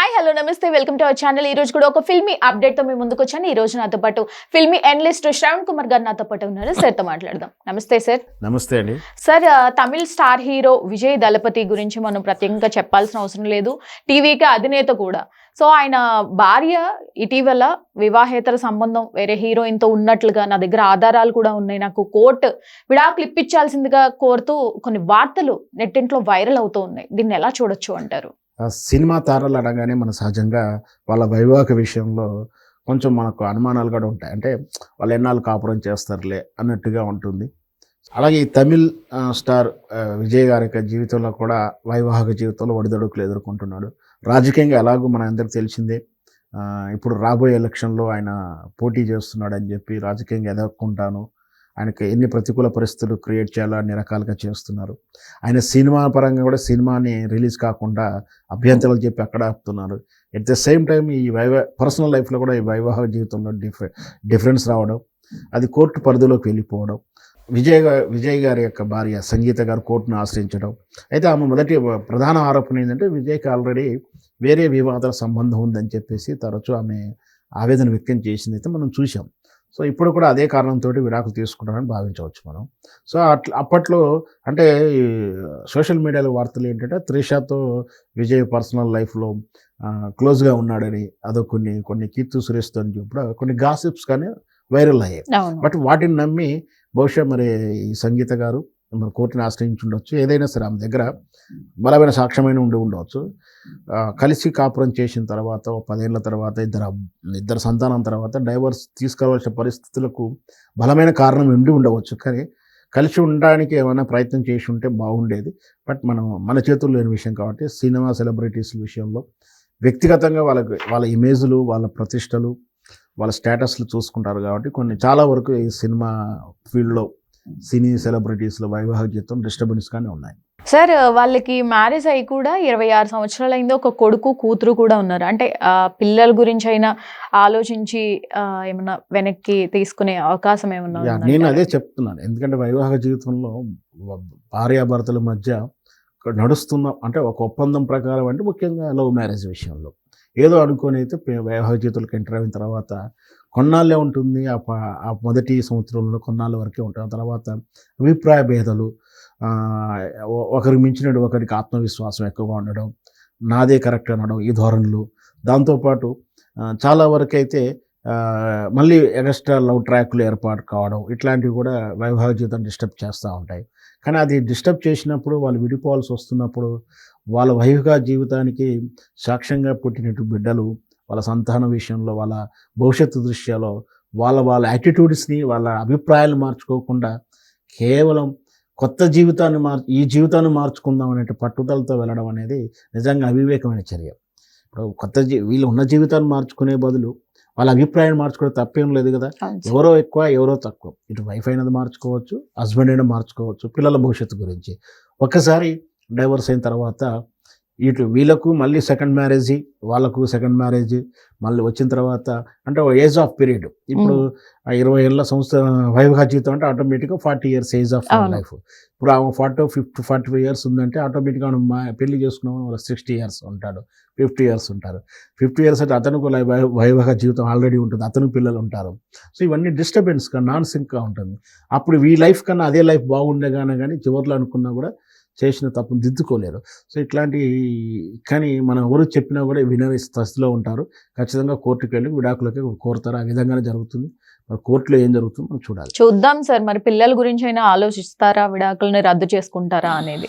Hi hello నమస్తే welcome to our channel. ఈ రోజు కూడా ఒక ఫిల్మీ అప్డేట్ తో మీ ముందుకు వచ్చాను. ఈ రోజు నాతో పాటు ఫిల్మీ అనలిస్ట్ శ్రవణ్ కుమార్ గారు నాతో పాటు ఉన్నారు. సార్ తో మాట్లాడదాం. నమస్తే సార్. నమస్తే అండి. సార్, తమిళ స్టార్ హీరో విజయ్ దళపతి గురించి మనం ప్రత్యేకంగా చెప్పాల్సిన అవసరం లేదు. టీవీకి అధినేత కూడా. సో ఆయన భార్య ఇటీవల వివాహేతర సంబంధం వేరే హీరోయిన్ తో ఉన్నట్లుగా నా దగ్గర ఆధారాలు కూడా ఉన్నాయి. నాకు కోర్టు విడాకులు ఇప్పించాల్సిందిగా కోరుతూ కొన్ని వార్తలు నెట్టింట్లో వైరల్ అవుతూ ఉన్నాయి. దీన్ని ఎలా చూడొచ్చు అంటారు? సినిమా తారలు అనగానే మన సహజంగా వాళ్ళ వైవాహిక విషయంలో కొంచెం మనకు అనుమానాలు కూడా ఉంటాయి. అంటే వాళ్ళు ఎన్నాళ్ళు కాపురం చేస్తారులే అన్నట్టుగా ఉంటుంది. అలాగే ఈ తమిళ్ స్టార్ విజయ్ గారి యొక్క జీవితంలో కూడా వైవాహిక జీవితంలో ఒడిదొడుకులు ఎదుర్కొంటున్నాడు. రాజకీయంగా ఎలాగో మన అందరికి తెలిసిందే. ఇప్పుడు రాబోయే ఎలక్షన్లో ఆయన పోటీ చేస్తున్నాడు అని చెప్పి రాజకీయంగా ఎదుర్కొంటాను, ఆయనకి ఎన్ని ప్రతికూల పరిస్థితులు క్రియేట్ చేయాలో అన్ని రకాలుగా చేస్తున్నారు. ఆయన సినిమా పరంగా కూడా సినిమాని రిలీజ్ కాకుండా అభ్యంతరాలు చెప్పి అక్కడ ఆపుతున్నారు. ఎట్ ద సేమ్ టైం ఈ పర్సనల్ లైఫ్లో కూడా ఈ వైవాహిక జీవితంలో డిఫరెన్స్ రావడం, అది కోర్టు పరిధిలోకి వెళ్ళిపోవడం, విజయ్ గారి యొక్క భార్య సంగీత గారు కోర్టును ఆశ్రయించడం. అయితే ఆమె మొదటి ప్రధాన ఆరోపణ ఏంటంటే విజయ్కి ఆల్రెడీ వేరే వివాదాల సంబంధం ఉందని చెప్పేసి తరచూ ఆమె ఆవేదన వ్యక్తం చేసింది అయితే మనం చూసాం. సో ఇప్పుడు కూడా అదే కారణంతో విడాకులు తీసుకుంటారని భావించవచ్చు మనం. సో అప్పట్లో అంటే సోషల్ మీడియాలో వార్తలు ఏంటంటే త్రిషాతో విజయ్ పర్సనల్ లైఫ్లో క్లోజ్గా ఉన్నాడని అదో కొన్ని కీర్తి సురేష్తో కూడా కొన్ని గాసిప్స్ కానీ వైరల్ అయ్యాయి. బట్ వాటిని నమ్మి బహుశా మరి ఈ సంగీత గారు మరి కోర్టుని ఆశ్రయించి ఉండొచ్చు. ఏదైనా సరే ఆమె దగ్గర బలమైన సాక్ష్యమైన ఉండవచ్చు. కలిసి కాపురం చేసిన తర్వాత 10 ఏళ్ల తర్వాత ఇద్దరు సంతానం తర్వాత డైవర్స్ తీసుకోవాల్సిన పరిస్థితులకు బలమైన కారణం ఉండవచ్చు. కానీ కలిసి ఉండడానికి ఏమైనా ప్రయత్నం చేసి ఉంటే బాగుండేది. బట్ మన చేతుల్లో లేని విషయం కాబట్టి సినిమా సెలబ్రిటీస్ విషయంలో వ్యక్తిగతంగా వాళ్ళ ఇమేజ్లు, వాళ్ళ ప్రతిష్టలు, వాళ్ళ స్టేటస్లు చూసుకుంటారు కాబట్టి చాలా వరకు ఈ సినిమా ఫీల్డ్లో సినీ సెలబ్రిటీస్లో వైవాహిక జీవితం డిస్టర్బెన్స్గానే ఉన్నాయి. సార్, వాళ్ళకి మ్యారేజ్ అయ్యి కూడా 26 సంవత్సరాలు అయింది. ఒక కొడుకు కూతురు కూడా ఉన్నారు. అంటే పిల్లల గురించి అయినా ఆలోచించి ఏమన్నా వెనక్కి తీసుకునే అవకాశం ఏమన్నా? నేను అదే చెప్తున్నాను. ఎందుకంటే వైవాహిక జీవితంలో భార్యాభర్తల మధ్య నడుస్తున్న అంటే ఒక ఒప్పందం ప్రకారం అంటే ముఖ్యంగా లవ్ మ్యారేజ్ విషయంలో ఏదో అనుకొని అయితే వైవాహిక జీవితంలోకి ఎంటర్ అయిన తర్వాత కొన్నాళ్ళే ఉంటుంది. ఆ మొదటి సంవత్సరంలో కొన్నాళ్ళ వరకే ఉంటుంది. ఆ తర్వాత అభిప్రాయ భేదాలు, ఒకరికి మించినట్టు ఒకరికి ఆత్మవిశ్వాసం ఎక్కువగా ఉండడం, నాదే కరెక్ట్ అనడం, ఈ ధోరణులు, దాంతోపాటు చాలా వరకు అయితే మళ్ళీ ఎక్స్ట్రా లవ్ ట్రాక్లు ఏర్పాటు కావడం, ఇట్లాంటివి కూడా వైవాహిక జీవితం డిస్టర్బ్ చేస్తూ ఉంటాయి. కానీ అది డిస్టర్బ్ చేసినప్పుడు వాళ్ళు విడిపోవాల్సి వస్తున్నప్పుడు వాళ్ళ వైవాహిక జీవితానికి సాక్ష్యంగా పుట్టినట్టు బిడ్డలు, వాళ్ళ సంతానం విషయంలో, వాళ్ళ భవిష్యత్తు దృశ్యాలో వాళ్ళ యాటిట్యూడ్స్ని, వాళ్ళ అభిప్రాయాలు మార్చుకోకుండా కేవలం కొత్త జీవితాన్ని ఈ జీవితాన్ని మార్చుకుందాం అనే పట్టుదలతో వెళ్ళడం అనేది నిజంగా అవివేకమైన చర్య. ఇప్పుడు వీళ్ళు ఉన్న జీవితాన్ని మార్చుకునే బదులు వాళ్ళ అభిప్రాయాన్ని మార్చుకోవడం తప్పేం లేదు కదా. ఎవరో ఎక్కువ ఎవరో తక్కువ, ఇటు వైఫ్ అయినది మార్చుకోవచ్చు, హస్బెండ్ అయినా మార్చుకోవచ్చు. పిల్లల భవిష్యత్తు గురించి ఒక్కసారి డైవర్స్ అయిన తర్వాత ఇటు వీళ్ళకు మళ్ళీ సెకండ్ మ్యారేజ్, వాళ్ళకు సెకండ్ మ్యారేజ్ మళ్ళీ వచ్చిన తర్వాత అంటే ఏజ్ ఆఫ్ పీరియడ్. ఇప్పుడు 20 ఏళ్ళ వైవాహిక జీవితం అంటే ఆటోమేటిక్గా 40 years ఏజ్ ఆఫ్ లైఫ్. ఇప్పుడు ఆమె 45 years ఉందంటే ఆటోమేటిక్గా పెళ్లి చేసుకున్నాం 60 years ఉంటాడు, 50 years ఉంటారు. 50 years అంటే అతనికి వైవాహిక జీవితం ఆల్రెడీ ఉంటుంది, అతనికి పిల్లలు ఉంటారు. సో ఇవన్నీ డిస్టర్బెన్స్గా నాన్ సింక్గా ఉంటుంది. అప్పుడు ఈ లైఫ్ కన్నా అదే లైఫ్ బాగుండే కానీ చివరిలో అనుకున్నా కూడా చేసిన తప్పును దిద్దుకోలేరు. సో ఇట్లాంటి కానీ మనం ఎవరు చెప్పినా కూడా వినని స్థితిలో ఉంటారు. ఖచ్చితంగా కోర్టుకు వెళ్ళి విడాకులకి కోరుతారు. ఆ విధంగానే జరుగుతుంది. మరి కోర్టులో ఏం జరుగుతుందో మనం చూడాలి. చూద్దాం సార్. మరి పిల్లల గురించి అయినా ఆలోచిస్తారా, విడాకులని రద్దు చేసుకుంటారా అనేది?